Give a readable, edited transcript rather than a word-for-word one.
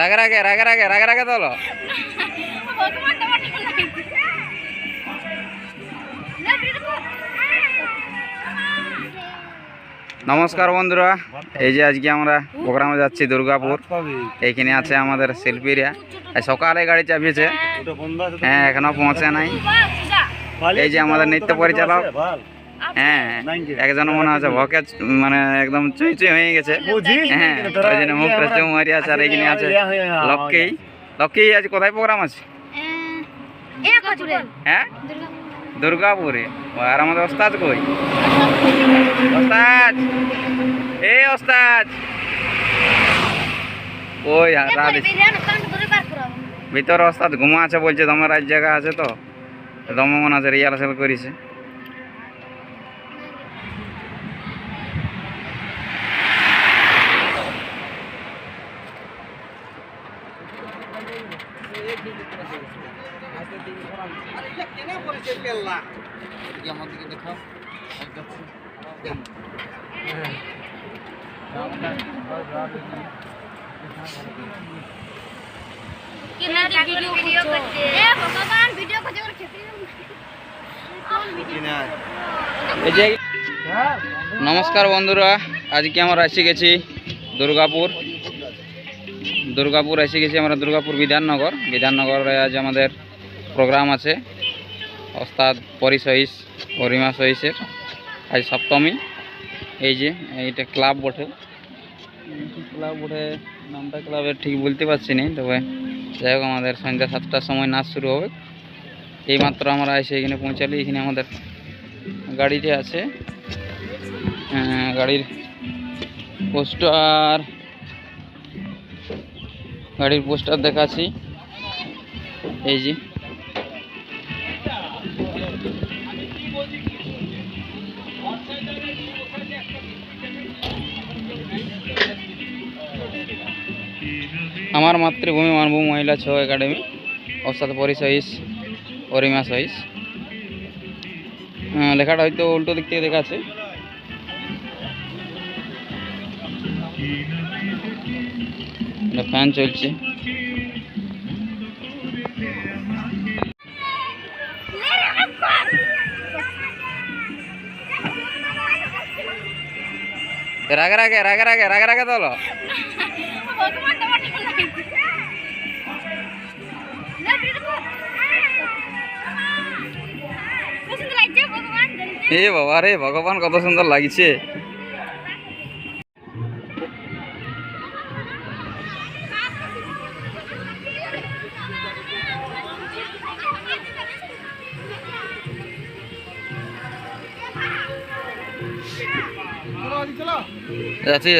রাগে রাগে রাগে রাগে রাগে রাগে তোলো। নমস্কার বন্ধুরা, এই যে আজকে আমরা প্রোগ্রামে যাচ্ছি দুর্গাপুর। এইখানে আছে আমাদের শিল্পীরা। সকালে গাড়ি চাপিয়েছে, হ্যাঁ এখনো পৌঁছে নাই। এই যে আমাদের নৃত্য পরিচালক, হ্যাঁ একজন মনে আছে ভকে মানে একদম চুই চুই হয়ে গেছে, হ্যাঁ ওই জন্য মুখটা চুম মারি আছে। আর এইখানে আছে লক্ষ্মী। লক্ষ্মী আজ কোথায় প্রোগ্রাম আছে? হ্যাঁ দুর্গাপুরে। আর আমাদের ওস্তাদ কই? ওস্তাদ, এই ওস্তাদ ওই ভিতরে ওস্তাদ ঘুমা আছে, বলছে দমের রাত জায়গা আছে তো দমে মনে আছে রিহার্সাল করিছে। নমস্কার বন্ধুরা, আজকে আমরা এসে গেছি দুর্গাপুর। এসে গেছি আমরা দুর্গাপুর বিধাননগরে। আজ আমাদের প্রোগ্রাম আছে ওস্তাদ পরিসহিস অরিমা সহিসের। আজ সপ্তমী। এই যে এইটা ক্লাব বটে, নামটা ক্লাবের ঠিক বলতে পারছি না, তবে যাই হোক আমাদের সন্ধ্যা 7টার সময় নাচ শুরু হবে। এইমাত্র আমরা এসে এখানে পৌঁছালি। এখানে আমাদের গাড়িটি আছে, গাড়ির পোস্টার দেখাচ্ছি। এই যে আমার মাতৃভূমি মানভূমি মহিলা ছৌ একাডেমি, ওস্তাদ পরিসহিস অরিমা সহিস। লেখাটা হয়তো উল্টো দিক থেকে দেখাচ্ছে। ফ্যান চলছে। রাগে রাগে রাগে রাগে রাগে রাগে তোলো। এ বাবা রে ভগবান, কত সুন্দর লাগছে। যাচ্ছি